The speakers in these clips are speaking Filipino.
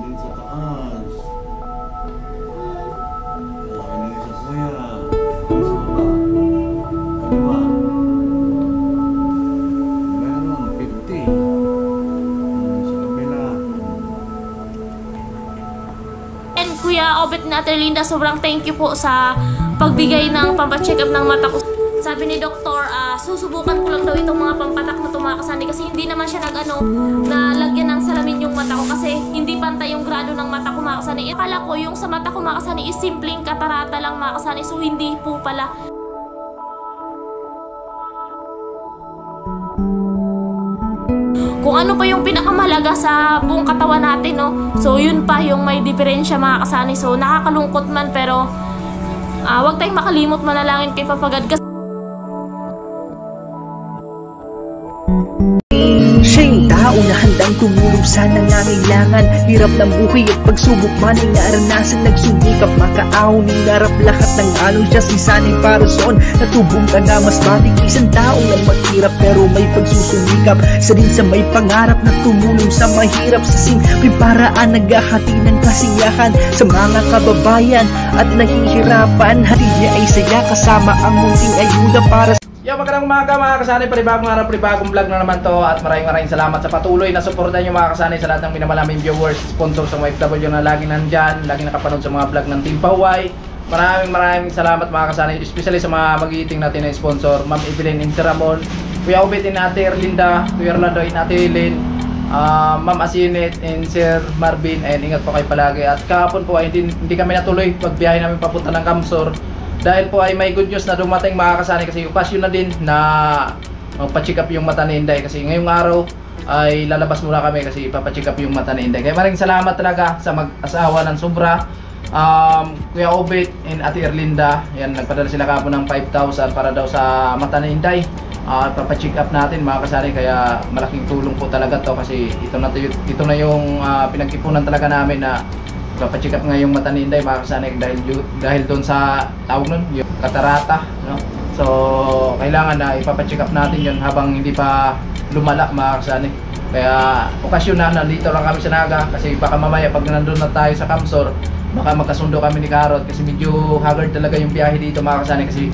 Tingin sa taas. Tingin sa kuya. Tingin sa baba. Kaliwa. Meron, 50. Sa kabila. And Kuya Obet na Ate Linda, sobrang thank you po sa pagbigay ng pampacheck up ng mata ko. Sabi ni Doktor, susubukan ko lang daw itong mga pampatak na tumakasani kasi hindi naman siya na lagyan ng salamin yung mata ko kasi hindi pantay yung grado ng mata ko makasani. Akala ko yung sa mata ko makasani is simpleng katarata lang makasani, so hindi po pala. Kung ano pa yung pinakamahalaga sa buong katawan natin, no? So yun pa yung may diferensya mga kasani. So nakakalungkot man pero wag tayong makalimot manalangin kay Papagad kasi siya yung tao na handang tumulong sa nangangailangan. Hirap ng buhay at pagsubok man ay naranasan. Nagsumikap makaahon ng narap lahat ng alon. Siya si sanay para soon natubong ka na mas matig. Isang tao na maghirap pero may pagsusumikap. Sa din sa may pangarap na tumulong sa mahirap. Sa simpleng paraan naghahati ng kasiyahan sa mga kababayan at nahihirapan. Hati niya ay saya kasama ang munting ayuda para sa Magandang umaga mga kasani, panibagong araw, panibagong vlog na naman to. At maraming salamat sa patuloy na suporta nyo mga kasani, sa lahat ng minamalaming viewers, sponsor sa OFW na lagi nandyan, lagi nakapanood sa mga vlog ng Team Paway. Maraming salamat mga kasani, especially sa mga magiiting natin na sponsor, Ma'am Evelyn Interamon, Kuya Obet in Ate Erlinda, Kuya Orlando in Ate Helen, Ma'am Asinet and Sir Marvin. Ayan, ingat po kayo palagi. At kahapon po ay hindi kami natuloy pagbiyahe namin papunta ng Kamsor. Dahil po ay may good news na dumating mga kasani kasi okasyon na din na magpa-check up yung mata ni Inday kasi ngayong araw ay lalabas muna kami kasi ipapacheck up yung mata ni Inday. Kaya maraming salamat talaga sa mag-asawa ng sobra, Kuya Obet and Ate Erlinda. Yan, nagpadala sila kahapon ng 5,000 para daw sa mata ni Inday. Ipapacheck up natin mga kasani, kaya malaking tulong po talaga to kasi ito na yung pinag-ipunan talaga namin na papacheck up nga yung mata ni Inday mga kasani dahil doon sa tawag nun, yung katarata, no? So kailangan na ipapacheck up natin yun habang hindi pa lumala mga kasani. Kaya okasyon na nandito lang kami sa Naga kasi baka mamaya pag nandun na tayo sa Kamsor baka magkasundo kami ni Karot kasi medyo haggard talaga yung biyahe dito mga kasani kasi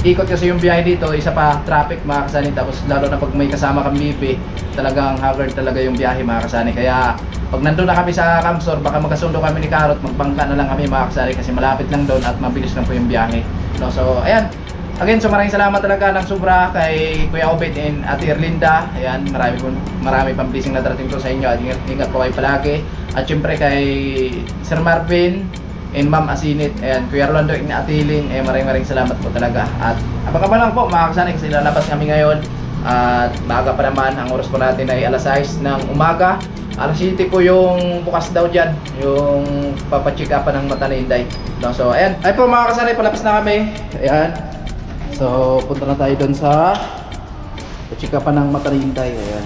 ikot kasi yung biyahe dito, isa pa traffic mga kasani, tapos lalo na pag may kasama kang bibi talagang haggard talaga yung biyahe mga kasani. Kaya pag nandun na kami sa Kamsor baka magkasundo kami ni Karot, magbangka na lang kami mga kasani kasi malapit lang doon at mabilis lang po yung biyahe, no? So ayan, again, so maraming salamat talaga ng sobra kay Kuya Obet and Ate Erlinda. Ayan, marami pang blessing na darating ko sa inyo at ingat po kayo palagi. At syempre kay Sir Marvin and Ma'am Asinet, ayan, Kuya Orlando and Ate Helen, maraming salamat po talaga. At abang-abang lang po mga kasani kasi lalabas kami ngayon at maaga pa naman. Ang oras po natin ay alas 6 ng umaga. Alas 7 po yung bukas daw dyan, yung papacheck upan ng mata ni Inday, no? So ayan, ay po mga kasani, palapis na kami. Ayan, so punta na tayo doon sa pacheck upan ng mata ni Inday. Ayan.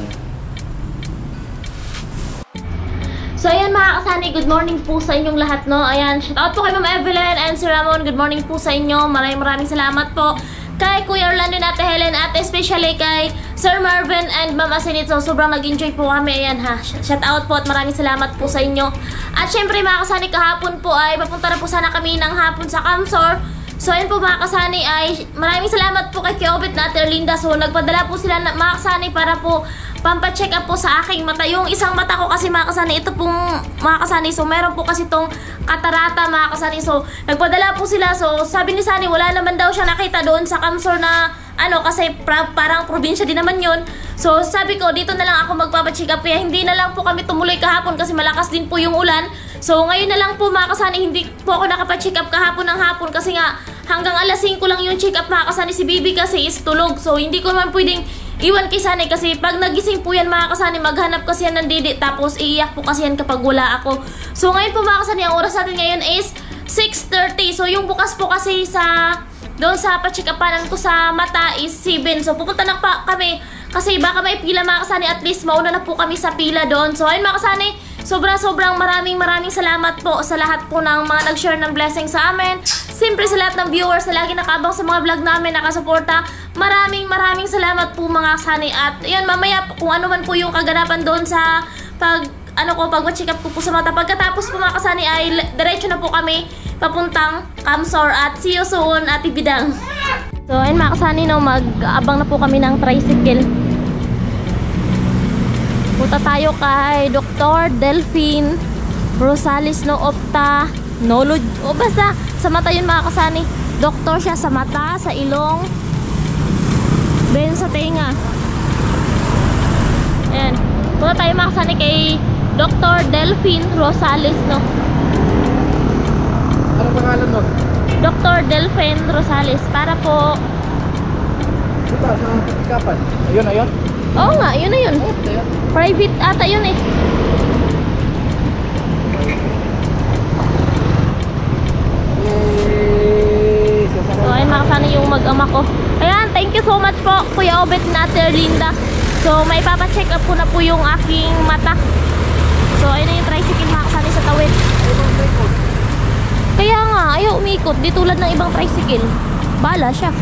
So ayan mga kasani, good morning po sa inyong lahat, no? Ayan, shout out po kay Ma'am Evelyn and Sir Ramon, good morning po sa inyo. Maraming salamat po kay Kuya Orlando at Ate Helen at especially kay Sir Marvin and Ma'am Asinet. So sobrang nag-enjoy po kami, ayan ha. Shout out po at maraming salamat po sa inyo. At syempre mga kasani, kahapon po ay papunta na po sana kami ng hapon sa Kamsor. So ayan po mga kasani, ay maraming salamat po kay Kuya Obet na Ate Erlinda. So nagpadala po sila mga kasani para po pampacheck up po sa aking mata. Yung isang mata ko kasi mga kasani, ito pong mga kasani, so meron po kasi itong katarata mga kasani. So nagpadala po sila, so sabi ni Sani wala naman daw siya nakita doon sa Kamsor na ano kasi parang probinsya din naman yun. So sabi ko dito na lang ako magpapacheck up, kaya hindi na lang po kami tumuloy kahapon kasi malakas din po yung ulan. So ngayon na lang po mga kasani, hindi po ako nakapacheck up kahapon ng hapon kasi nga hanggang alas 5 lang yung check up mga kasani. Si Bibi kasi is tulog, so hindi ko naman pwedeng iwan kay Sani kasi pag nagising po yan mga kasani, maghanap kasi yan ng didi tapos iiyak po kasi yan kapag wala ako. So ngayon po mga kasani, ang oras natin ngayon is 6:30. So yung bukas po kasi sa doon sa pa-check upan ko sa mata is 7. So pupunta na pa kami kasi baka may pila mga kasani, at least mauna na po kami sa pila doon. So ayun mga kasani, sobrang maraming salamat po sa lahat po ng mga nag-share ng blessing sa amin. Siyempre sa lahat ng viewers na lagi nakabang sa mga vlog namin, nakasuporta. Maraming salamat po mga kasani. At yan, mamaya kung ano man po yung kaganapan doon sa pag-check up ko po sa mata. Pagkatapos po mga kasani ay diretso na po kami papuntang Camsor at see you soon, Ate Bidang. So ayun mga kasani, no, mag-abang na po kami ng tricycle. Punta tayo kay Dr. Delphine Rosales, no, ophthalmologist. O basta sa mata yun mga kasani. Doktor siya sa mata, sa ilong, then sa tenga. Ayan. Punta tayo mga kasani kay Dr. Delphine Rosales, no? Ano pangalan mo? Dr. Delphine Rosales. Para po... Ito, sa katikapan. Ayun, ayun. Oo nga, yun na yun. Ayun. Private ata yun eh. So ayun mga kasani yung mag-ama ko. Ayan, thank you so much po Kuya Obet na Ate Erlinda. So may papacheck up ko na po yung aking mata. So ayun na yung tricycle mga kasani sa tawid. Kaya nga, ayaw umikot. Di tulad ng ibang tricycle. Bala siya.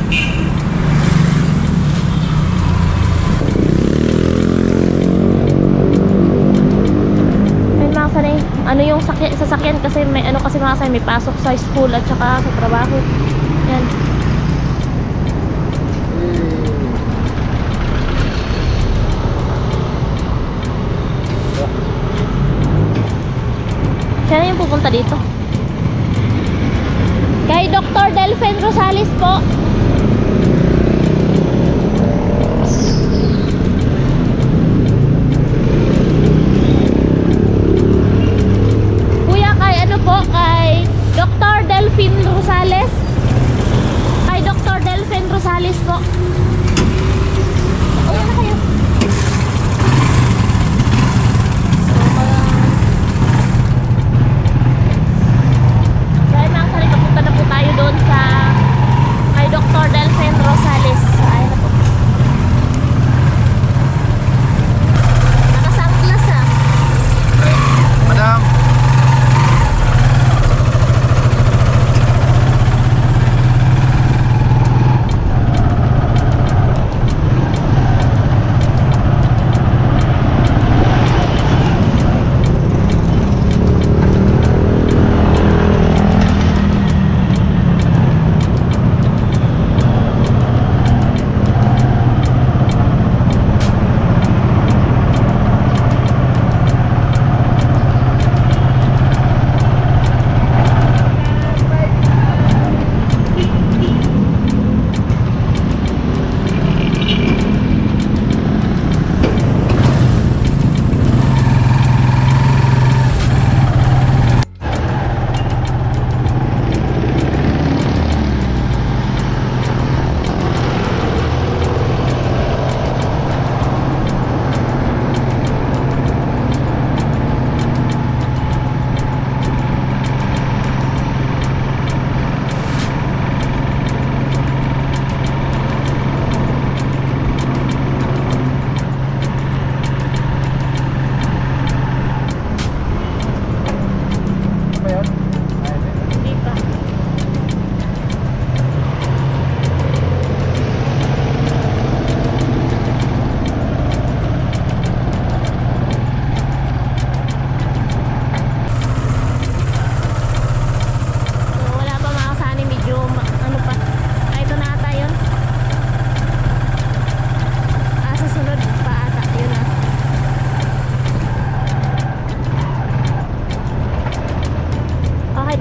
Ayun mga kasani, ano yung sasakyan kasi may ano kasi mga kasani, may pasok sa school at saka sa trabaho. Yan. Siya na yung pupunta dito. Kay Dr. Delphine Rosales po. Kuya, kay ano po? Kay Dr. Delphine Rosales. Kay Dr. Delphine Rosales po. Uwi na kayo. Tayo doon sa kay Dr. Delphine Rosales. Ayun na po. Nakasangklas ah. Madam.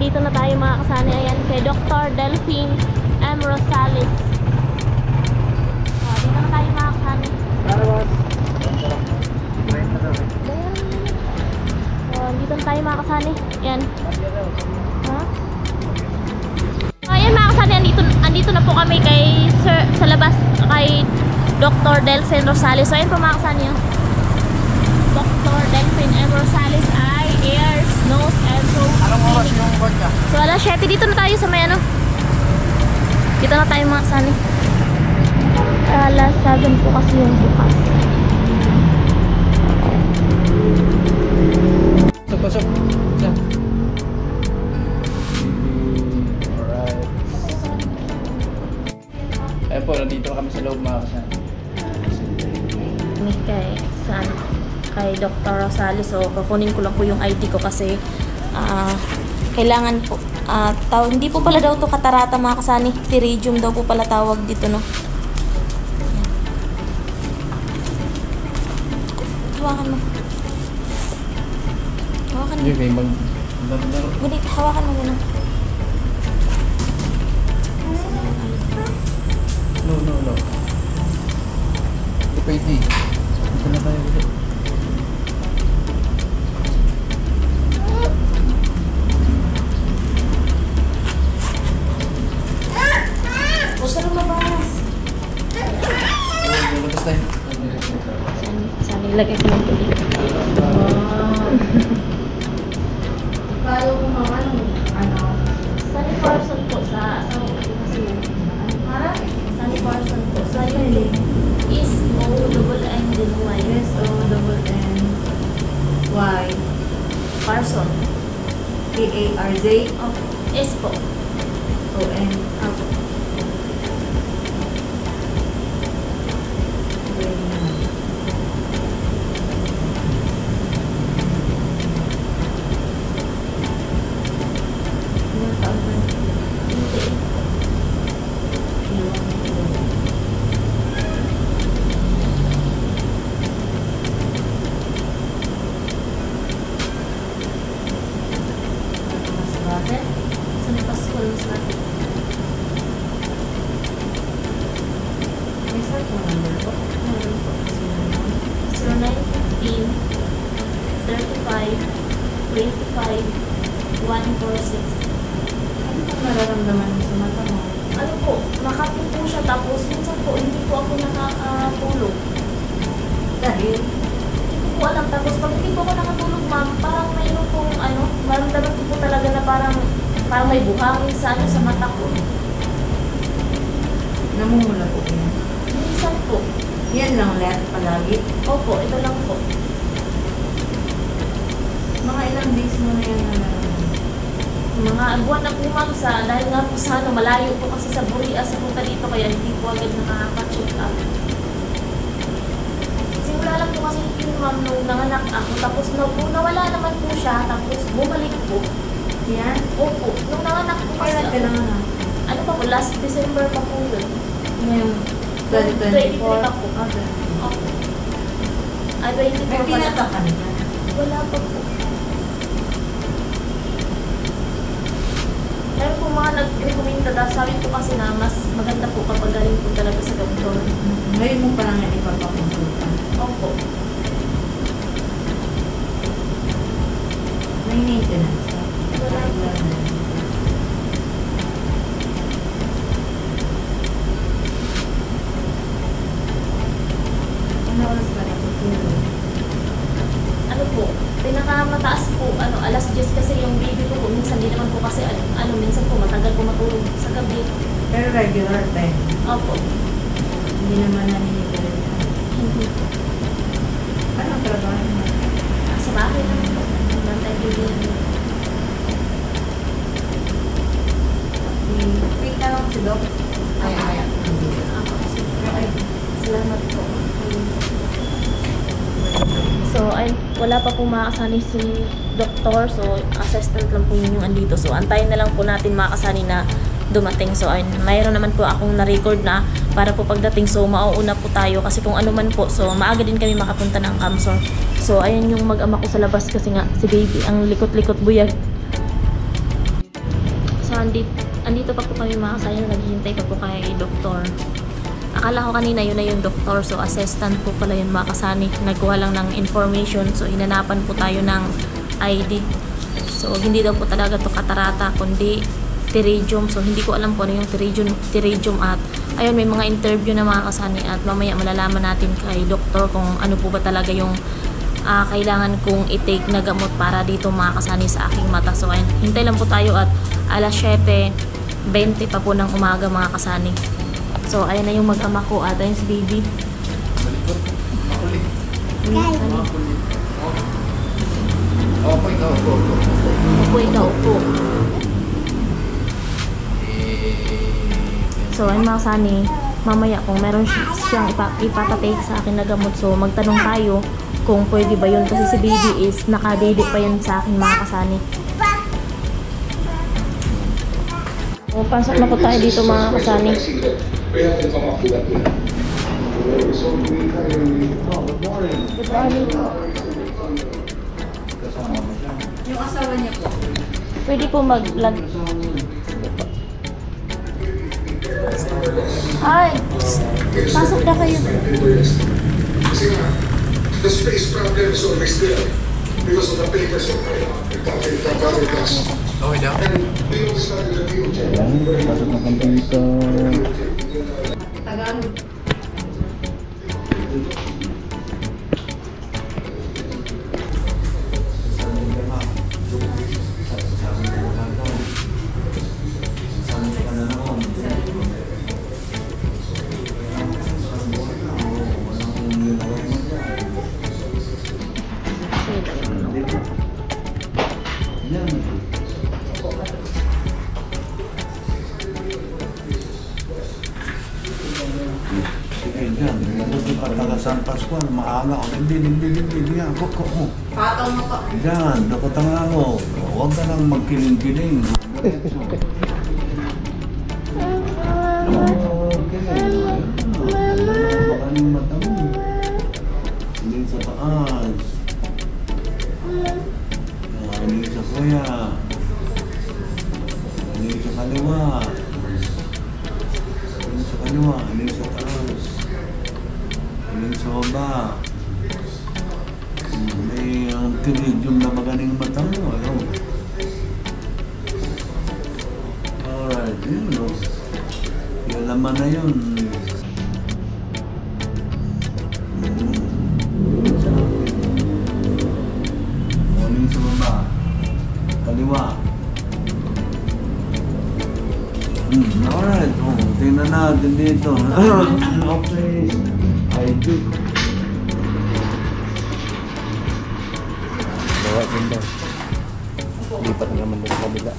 dito na tayo mga kasani. Ayan, kay Dr. Delphine M. Rosales. O, dito na tayo mga kasani. So, dito na tayo mga kasani. Ayan. Ha? So, ayan mga kasani, andito na po kami kay Sir, sa labas, kay Dr. Delphine Rosales. So, ayan po mga kasani. Dr. Delphine M. Rosales ay ears, nose, and throat. Anong oras yung board ka? So alas 7, dito na tayo sa may ano. Dito na tayo mga kasani. Alas 7 po kasi yung bukas. Pasok. Alright. Ayun po, nandito na kami sa loob mga kasani. Kay saan? kay Dr. Rosales. So, kukunin ko lang po yung ID ko kasi kailangan po. Hindi po pala daw to katarata mga kasani. Pterygium daw po pala tawag dito, no? Ayan. Hawakan mo. Hawakan mo. Hindi, may Gunit, hawakan mo muna. No. Hindi pwede. Ito na tayo ulit. Huwag ka lumabas. Labas tayo. Saan ilagay ko lang po dito. Kaya ko naman, Sunny Parson po sa asawa ko kasi para Sunny Parson po sa yun is O-double-N-Y. S-O-N-Y Parson. P-A-R-Z Okay. S po. O-N Okay. Ilang taon na? Hindi. Mas bakit? Sunny Pascual mas natin. May cellphone number po? Meron po. 0915 35 25 146. Ano pang nararamdaman mo sa mata mo? Ano po, makati po siya tapos minsan po hindi po ako nakatulog. Dahil Hindi ko po alam. Tapos pag hindi po ako nakatulog, ma'am, parang mayroon pong maramdaman ko po talaga na parang may buhangin sa sa mata ko. namumula po yan. Minsan po. Yan lang lahat palagi. Opo, ito lang po. Mga ilang days mo na yan nararamdaman. Mga buwan na po, ma'am, dahil nga po sa malayo po kasi sa Burias sa punta dito kaya hindi po agad nakaka-check up. Simula lang po kasi yun, ma'am, nung nanganak ako. Tapos nawala naman po siya. Tapos bumalik po. Yan? Opo, nung nanganak po kasi Kailan ka ako. lang na? Ano pa po, last December pa po yun. Ngayon, 2024? 23 pa po. Okay. Opo. Ay, 24 May pa lang. pinatakan ka. Wala pa po. Meron po mga nag-recommenda na sabi po kasi na mas maganda po kapag galing po talaga sa doktor. Ngayon mo pa lang yan ipapakonsulta. Opo. May maintenance ka. Wala po. Ano oras ba na tutulog? Ano po, pinakamataas po, alas 10 kasi yung baby ko po. Minsan di naman po kasi, minsan po matagal po matulog sa gabi. Pero regular time. Opo. Hindi naman naninigalan ka. Hindi po. Anong trabaho mo? Sa bahay naman po. Bantay baby. Wait na lang si Doc. Ay. Ako kasi. Salamat po. So, wala pa po makakasani si doktor. So, assistant lang po yun yung andito. So, antayin na lang po natin makakasani na dumating. So, mayroon naman po akong na-record na para po pagdating. So, mauuna po tayo kasi kung ano man po. So, maaga din kami makapunta ng Camsor. So, ayan yung mag-ama ko sa labas kasi nga si baby ang likot-likot buyag. So, andito pa po kami makakasani. Naghihintay pa po kay doktor. Akala ko kanina yun na yung doktor. So, assistant po pala yun makasani. Nagkuha lang ng information. So, hinanapan po tayo ng ID. So, hindi daw po talaga to katarata, kundi pterygium. So, hindi ko alam po ano yung pterygium at ayun, may mga interview na makakasani at mamaya malalaman natin kay doktor kung ano po ba talaga yung kailangan kong i-take na gamot para dito makakasani sa aking mata. So, ayun, hintay lang po tayo at alas 7:20 pa po ng umaga mga kasani. So, ayan na yung mag-ama ko at ayun si baby. Malikot. Makulit. Makulit. Opo, ikaw. Upo, ikaw, upo. So, ayun mga kasani. mamaya kung meron siyang ipatatake sa akin na gamot. So magtanong tayo kung pwede ba yun kasi si baby is nakadede pa yun sa akin mga kasani. So pasok na po tayo dito mga kasani. Good morning. Good morning. Kasama mo siya. Yung asawa niya po. Pwede po mag-lag. Ay! Pasok na kayo. The space problem is always there because of the papers of public gas. Okay daw. And we all started a new job. Ayan, pasok na kami dito. Tagalog. San Pascual, maaga ako. Hindi. Yan, koko. Patong mo pa. Yan, dakotang ako. Huwag ka nang magkiling-kiling. Okay. Baka yung mata mo. Hindi sa taas. Hindi sa kuya. Hindi sa kaliwa. Hindi sa taas. Hindi sa baba. May tiridium na magaling mata mo. Ano? Alright, yun o. Yung laman na yun. Morning sa baba. Kaliwa. Alright, tingnan natin dito. Okay. I do. Bawa din daw. Lipat naman doon sa kabila.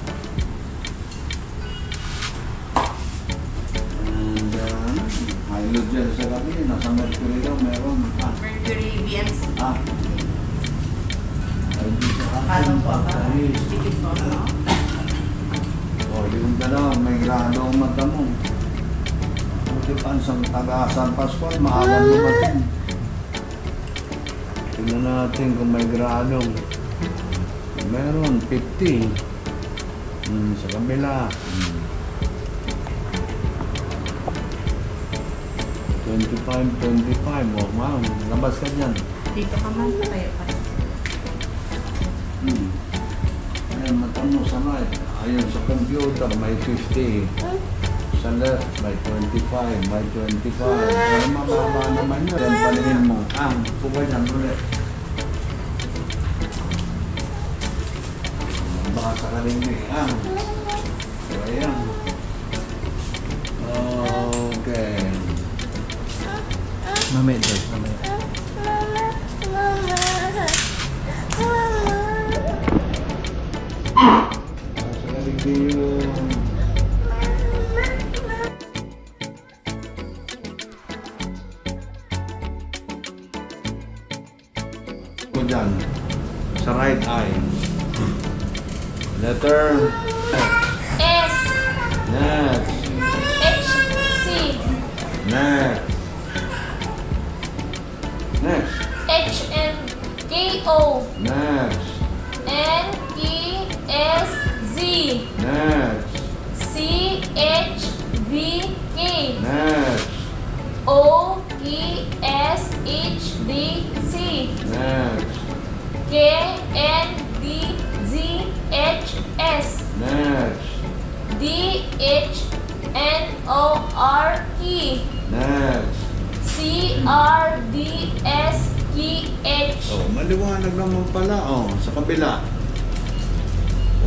And hilo dyan sa gabi, nasa Mercury daw meron. Mercury BMC. I do sa akin. Paano po ba? Paris. Dikit po, no? Di kong dalaw, may grado ang mata mo. Buti pa ang taga San Pascual, maagang dumating. Tingnan natin kung may grado. Meron, 50. Sa kabila. 25. Oh, ma'am, labas ka dyan. Dito ka man tayo pa. Ayan, mata mo sa right. Ayun, sa computer, may 50. Sa left, may 25. May 25. Pero mababa naman yun. Yan, paningin mo. Puka dyan ulit. Baka sa kalimig. So, ayan. Okay. Mamaya daw, mamaya. Sa kalimig yun. Ko dyan. Sa right eye. Letter. S. Next. H. C. Next. Next. H. M. K. O. Next. N. P. S. Z. Next. C. H. V. K. Next. O. P. S. H. D. C. Next. K. N. D. Z. H. S. Next. D. H. N. O. R. T. Next. C. R. D. S. K. H. Oh, maliwanag naman pala. Oh, sa kabila.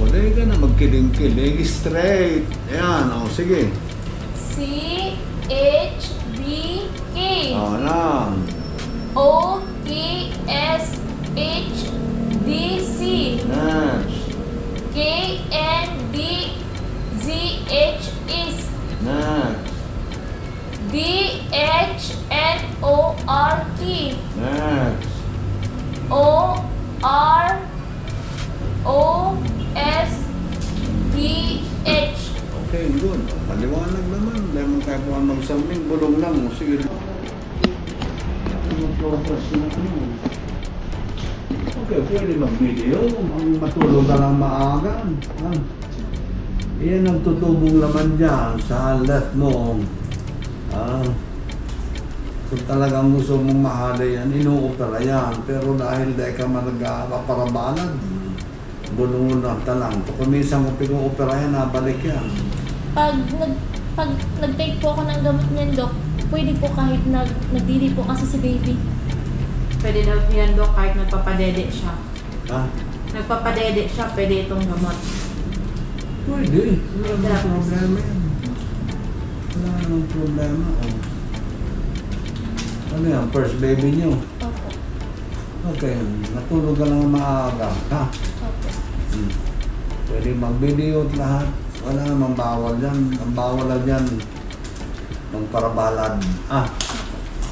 O, dahil ka na magkiling-kiling. Straight. Ayan, oh, sige. C. H. D. K. Oh, lang. O. K. S. H. D. C. Next. K. N. D. Z. H. S. Next. D. RT. Next. OROSPH. Okay, good. Paliwanag naman. Dahil mo tayo po ang magsambing. Bulong lang. Sige. Okay, pwede mag-video. Ang matulog ka lang maaga. Iyan ang tutubong laman dyan sa left mo. Kung talagang gusto mong mahalay yan, inuupera yan. Pero dahil dahil ka magpaparabalad, bulungan na talang. Kung minsan kung pinu-opera yan, nabalik yan. Pag nag-take po ako ng gamot niyan, Dok, pwede po kahit nagdidi po kasi si baby. Pwede daw yan, Dok, kahit nagpapadede siya. Ha? Nagpapadede siya, pwede itong gamot. Pwede. Wala namang problema yan. Wala namang problema. Ano yan? First baby niyo? Opo. Okay. Natulog ka lang maaga. Ha? Opo. Pwede mag-video at lahat. Wala namang bawal yan. Ang bawal lang yan. Magparabalad.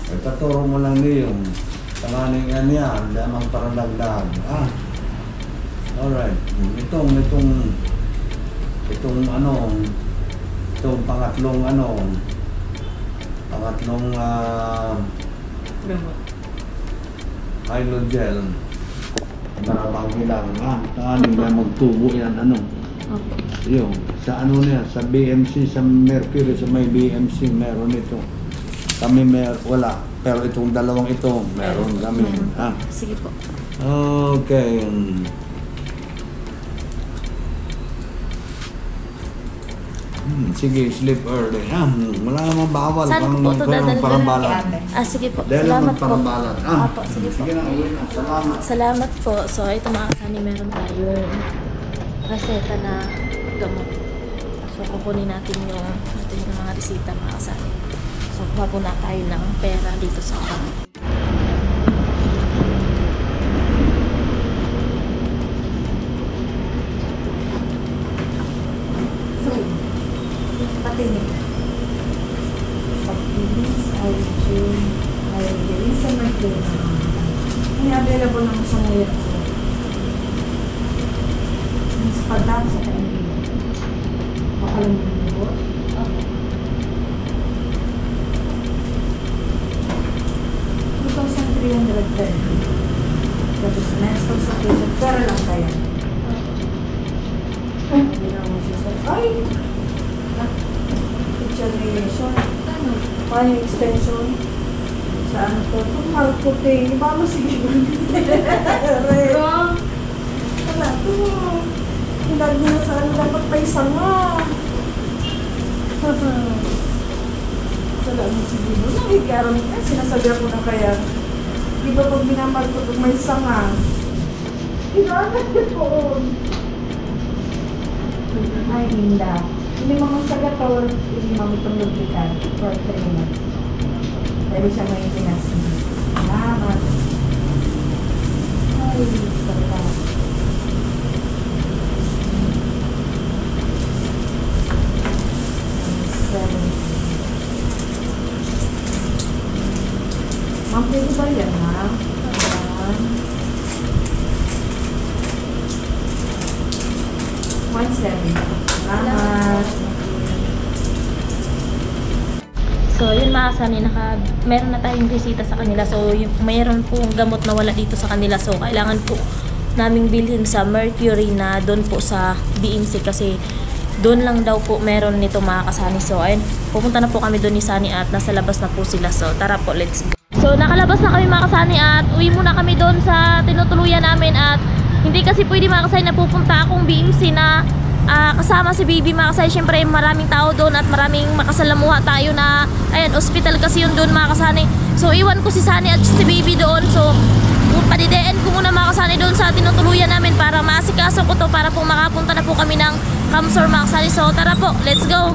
Itaturo mo lang niyong kalaningan yan. Dahil magparalagdag. Alright. Itong pangatlong Gamot. hydrogel. Marabang bilang. Kaanin na magtubo yan. Opo. Yung, sa niya, sa BMC, sa Mercury, sa may BMC, meron ito. Kami wala. Pero itong dalawang ito, meron kami. Sige po. Okay. Sige, sleep early. Wala namang bawal. Saan po ito dadalhin? Parabalan. Sige po. Dahil Salamat po. parabalan. Opo, sige po. Sige na, uwi na. Salamat. Salamat po. So, ito mga kasani, meron tayong reseta na gamot. So, kukunin natin yung mga resita mga kasani. So, kuha po na tayo ng pera dito sa account. Patinig. Pag-ibig, ay sa mag-date. May available naman sa ngayon. Mas padam sa kaibigan. Baka lang yung buo. 2,320. Tapos next consultation, pera lang kaya. Hindi na mo siya sa... Ay! Generation. Ano? Extension. Sa ano to? Itong marketing. Di ba mo sige? Wala to. Hinag mo na sa ano. Dapat pa isang nga. Wala mo sige. Nangigyaran ka. Sinasabi ako na kaya. Di ba pag minamahal ko itong may isang nga? Hinagad ko. Ay, hindi. Hindi mo mong sagatol, hindi mo itong lubrikan for 3 months. Dahil siya may pinasi. Salamat. Ay, salamat. Ma'am, pwede ba yan, ha? Ayan. 1.7. Salamat. So, yun mga kasani, meron na tayong resita sa kanila. So, mayroon pong gamot na wala dito sa kanila. So, kailangan po naming bilhin sa Mercury na doon po sa BMC kasi doon lang daw po meron nito mga kasani. So, ayun, pupunta na po kami doon ni Sani at nasa labas na po sila. So, tara po, let's go. So, nakalabas na kami mga kasani at uwi muna kami doon sa tinutuluyan namin at hindi kasi pwede mga kasani na pupunta akong BMC na kasama si baby mga kasani. Syempre maraming tao doon at maraming makasalamuha tayo na ayan, hospital kasi yun doon mga kasani. So iwan ko si Sani at si baby doon. So padideen ko muna mga kasani doon sa tinutuluyan namin para maasikaso ko to para po makapunta na po kami ng Kamsor mga kasani. So tara po, let's go.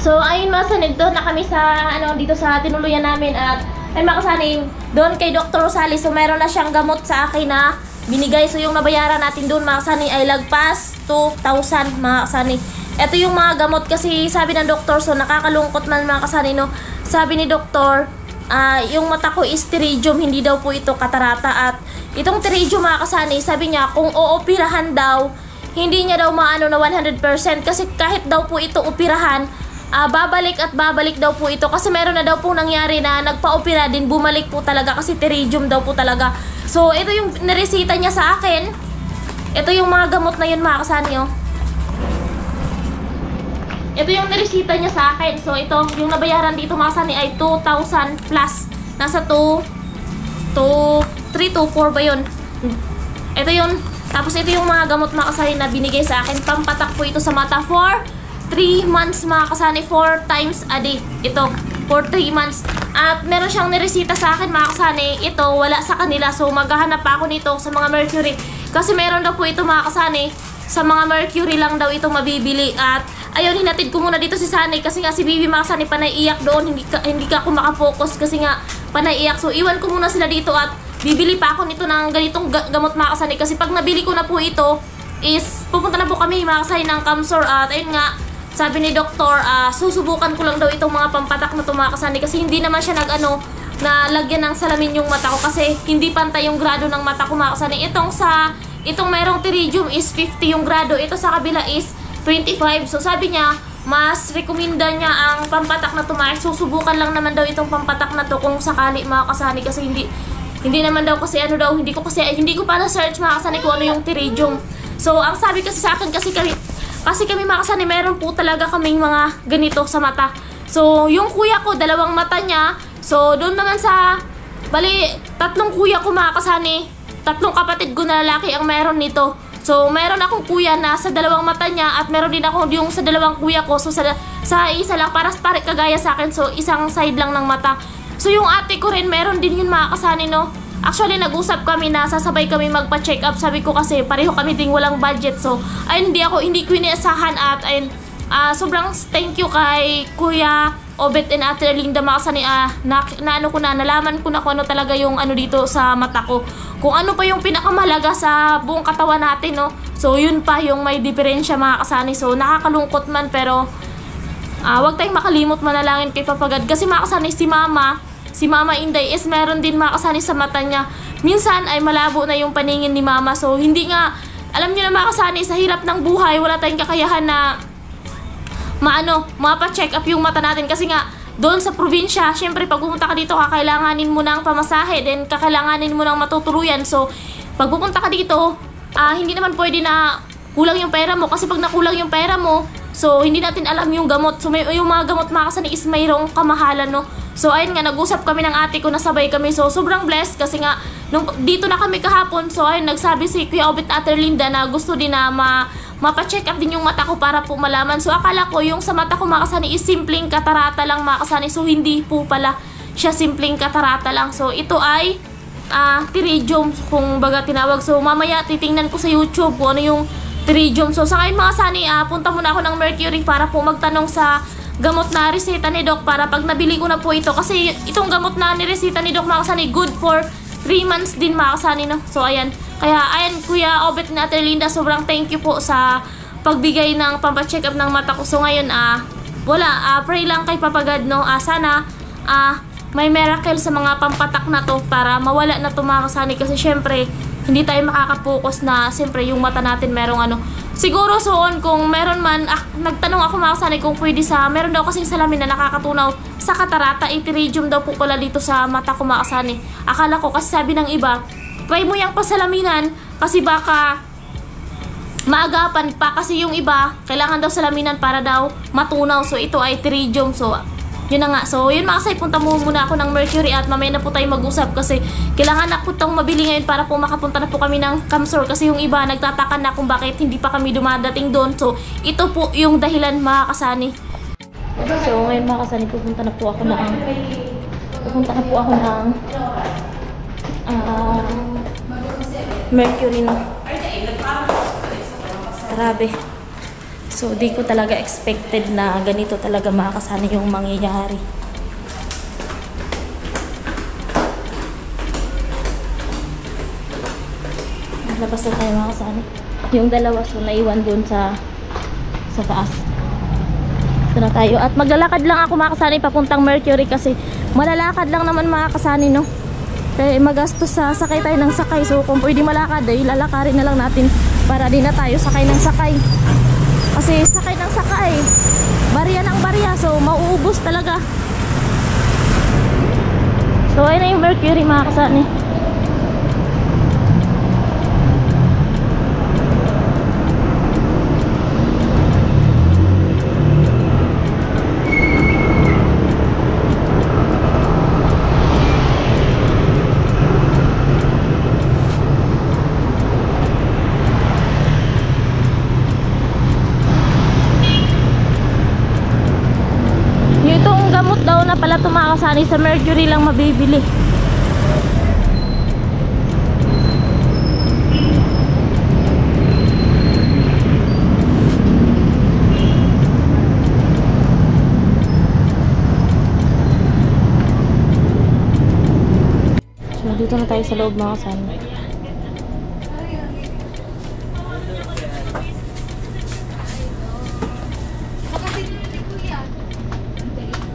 So ayun mga kasani, doon na kami sa dito sa tinuluyan namin at ayun mga kasani, doon kay Dr. Rosales. So meron na siyang gamot sa akin na binigay. So yung nabayaran natin doon mga kasani ay lagpas 2,000 mga kasani. Ito yung mga gamot kasi sabi ng doktor, so nakakalungkot man mga kasani no. Sabi ni doktor, yung mata ko is pterygium, hindi daw po ito katarata. At itong pterygium mga kasani, sabi niya kung ooperahan daw, hindi niya daw maano na 100% kasi kahit daw po ito operahan, babalik at babalik daw po ito kasi meron na daw po nangyari na nagpa-opera din, bumalik po talaga kasi pterygium daw po talaga. So ito yung niresita niya sa akin. Ito yung mga gamot na yun mga kasani, oh. Ito yung niresita niya sa akin. So ito yung nabayaran dito mga kasani ay 2,000 plus. Nasa 3 to 4 ba yun? Ito yun. Tapos ito yung mga gamot mga kasani na binigay sa akin. Pampatak po ito sa mata for 3 months mga kasani, 4 times a day. Ito, for 3 months. At meron siyang niresita sa akin mga kasani. Ito, wala sa kanila. So, maghahanap pa ako nito sa mga Mercury. Kasi meron daw po ito mga kasani. Sa mga Mercury lang daw itong mabibili. At, ayun, hinatid ko muna dito si Sanay. Kasi nga si Bibi mga kasani, panaiiyak doon. Hindi ka ako makafocus kasi nga panaiiyak. So, iwan ko muna sila dito at bibili pa ako nito ng ganitong gamot mga kasani. Kasi pag nabili ko na po ito, is pupunta na po kami mga kasani ng Kamsor. At ayun nga, sabi ni doktor, susubukan ko lang daw itong mga pampatak na mga kasani kasi hindi naman siya na lagyan ng salamin yung mata ko kasi hindi pantay yung grado ng mata ko mga kasani. Itong merong pterygium is 50 yung grado, ito sa kabila is 25. So sabi niya, mas rekomenda niya ang pampatak na tumaik. Susubukan lang naman daw itong pampatak na to kung sakali mga kasani kasi hindi naman daw kasi hindi ko pa na-search mga kasani kung ano yung pterygium. So ang sabi kasi sa akin kasi kami mga kasani, meron po talaga kaming mga ganito sa mata. So, yung kuya ko, 2 mata niya. So, doon naman bali, 3 kuya ko mga kasani, 3 kapatid ko na lalaki ang meron nito. So, meron akong kuya na sa 2 mata niya at meron din ako yung sa 2 kuya ko. So, sa isa lang, para kagaya sa akin. So, isang side lang ng mata. So, yung ate ko rin, meron din yun mga kasani, no? Actually, nag-usap kami na sasabay kami magpa-check up. Sabi ko kasi pareho kami ding walang budget. So, ayun, hindi ko iniasahan at ayun, sobrang thank you kay Kuya Obet and Ate Linda Makasani. Nalaman ko na kung ano talaga yung dito sa mata ko. Kung ano pa yung pinakamalaga sa buong katawan natin, no? So, yun pa yung may diferensya mga kasani. So, nakakalungkot man pero wag tayong makalimot, manalangin kay Papagad. Kasi mga kasani, si Mama Inday is meron din mga kasani sa mata niya. Minsan ay malabo na yung paningin ni Mama. So hindi nga, alam niyo na mga kasani, sa hirap ng buhay, wala tayong kakayahan na mapa-check up yung mata natin. Kasi nga, doon sa probinsya, syempre pag pumunta ka dito, kakailanganin mo ng pamasahe, then kakailanganin mo ng matutuluyan. So, pag pupunta ka dito, hindi naman pwede na kulang yung pera mo. Kasi pag nakulang yung pera mo, so hindi natin alam yung gamot. So, yung mga gamot mga kasani is mayroong kamahalan, no? So, ayun nga, nag-usap kami ng ate ko, nasabay kami. So, sobrang blessed kasi nga, dito na kami kahapon. So, ayun, nagsabi si Kuya Obet Ate Linda na gusto din na mapa-check up din yung mata ko para po malaman. So, akala ko yung sa mata ko mga kasani is simpleng katarata lang mga kasani. So, hindi po pala siya simpleng katarata lang. So, ito ay pterygium kung baga tinawag. So, mamaya titingnan ko sa YouTube kung ano yung pterygium. So, sa ngayon mga kasani, punta muna ako ng Mercury para po magtanong sa gamot na reseta ni Doc para pag nabili ko na po ito. Kasi itong gamot na nireseta ni Doc mga kasani, good for 3 months din mga kasani, no? So ayan, kaya ayan Kuya Obet na Ate Linda, sobrang thank you po sa pagbigay ng pampacheck up ng mata ko. So ngayon pray lang kay Papagad, no? Sana may miracle sa mga pampatak na to para mawala na to mga kasani. Kasi syempre hindi tayo makakapokus na siyempre yung mata natin merong siguro soon kung meron man, nagtanong ako mga kasani kung pwede meron daw kasing salamin na nakakatunaw sa katarata, pterygium daw po pala dito sa mata ko mga kasani. Akala ko kasi sabi ng iba, try mo yung pasalaminan kasi baka maagapan pa kasi yung iba, kailangan daw salaminan para daw matunaw. So ito ay pterygium. So yun na nga. So, yun mga kasay, punta muna ako ng Mercury at mamaya na po tayo mag-usap kasi kailangan na po itong mabili ngayon para po makapunta na po kami ng Kamsor kasi yung iba nagtataka na kung bakit hindi pa kami dumadating doon. So, ito po yung dahilan mga kasani. So, ngayon mga kasani, pupunta na po ako ng Mercury na. Grabe. So, di ko talaga expected na ganito talaga mga kasani yung mangyayari. Labas na tayo mga kasani. Yung dalawa, so naiwan dun sa taas. Ito na tayo. At maglalakad lang ako mga kasani papuntang Mercury kasi malalakad lang naman mga kasani, no? Kaya magastos sa sakay tayo ng sakay. So kung pwede malakad, lalakarin na lang natin para di na tayo sakay ng sakay. Kasi sakay ng sakay, barya ng barya, so mauubos talaga. So ayun na yung Mercury mga kasani. Gamot daw na pala tumakasani sa Mercury lang mabibili. So dito na tayo sa loob mga kasani.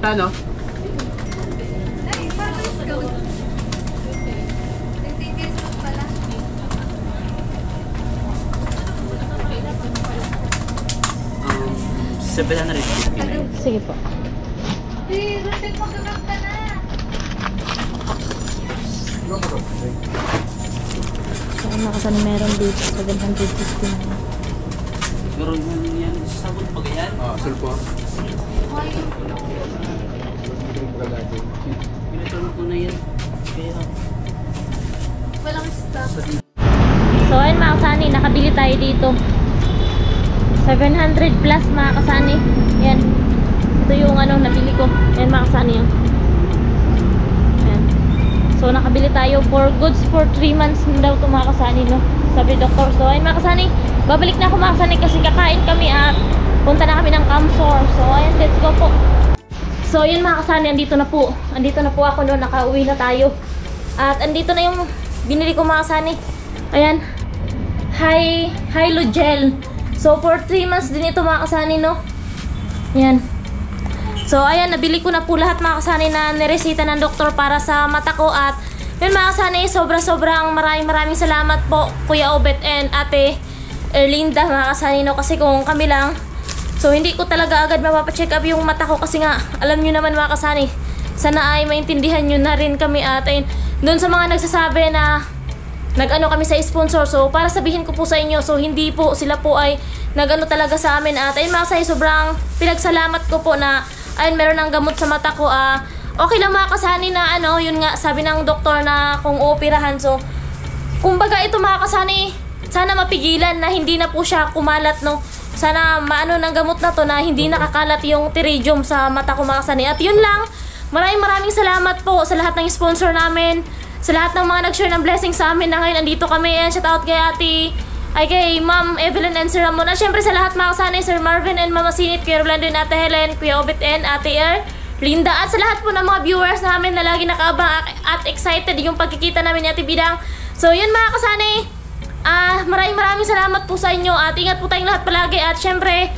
Ano? Sige po. So mga kasani meron dito sa 750 na. Pero yan, sabot pa ganyan? Sulpo. Pinatulog ko na yan. Kaya... Walang stock. So ayun mga kasani, nakabili tayo dito. 700 plus mga kasani. Yan. Ito yung nabili ko. Yan mga kasani yan. Yan. So nakabili tayo for goods for 3 months daw ito mga kasani, no? Sabi doktor. So ayun mga kasani, babalik na ako mga kasani kasi kakain kami at punta na kami ng Camsor. So ayun, let's go po. So yun mga kasani, andito na po. Andito na po ako, no? Nakauwi na tayo. At andito na yung binili ko mga kasani. Ayan. Hylogel. So for 3 months din ito mga kasani, no? Yan. So ayan, nabili ko na po lahat mga kasani na niresita ng doktor para sa mata ko. At yun mga kasani, sobrang maraming salamat po Kuya Obet and Ate Erlinda mga kasani, no? Kasi kung kami lang, so hindi ko talaga agad mapapacheck up yung mata ko. Kasi nga, alam nyo naman mga kasani, sana ay maintindihan nyo na rin kami. At ayun, doon sa mga nagsasabi na nag-ano kami sa sponsor, so para sabihin ko po sa inyo, so hindi po sila po ay nag-ano talaga sa amin. At ayun mga kasani, sobrang pinagsalamat ko po na ayun, meron ng gamot sa mata ko. Okay lang mga kasani na yun nga, sabi ng doktor na kung ooperahan. So kumbaga ito mga kasani, sana mapigilan na hindi na po siya kumalat, no? Sana maano ng gamot na to na hindi nakakalat yung pterygium sa mata ko mga kasani. At yun lang, maraming salamat po sa lahat ng sponsor namin, sa lahat ng mga nag-share ng blessing sa amin na ngayon andito kami. And shout out kay kay Ma'am Evelyn and Sir Ramon. At syempre sa lahat mga kasani, Sir Marvin and Mama Sinit, Kuya Rolando and Ate Helen, Kuya Obet and Ate Linda. At sa lahat po ng mga viewers namin na lagi nakaabang at excited yung pagkikita namin ni Ate Bidang. So yun mga kasani, maraming salamat po sa inyo. At ingat po tayong lahat palagi. At syempre,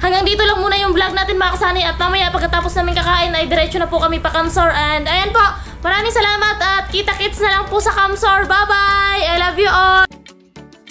hanggang dito lang muna yung vlog natin mga kasani. At mamaya pagkatapos namin kakain ay diretso na po kami pa Camsor. And ayan po, maraming salamat at kita-kits na lang po sa Camsor. Bye-bye! I love you all!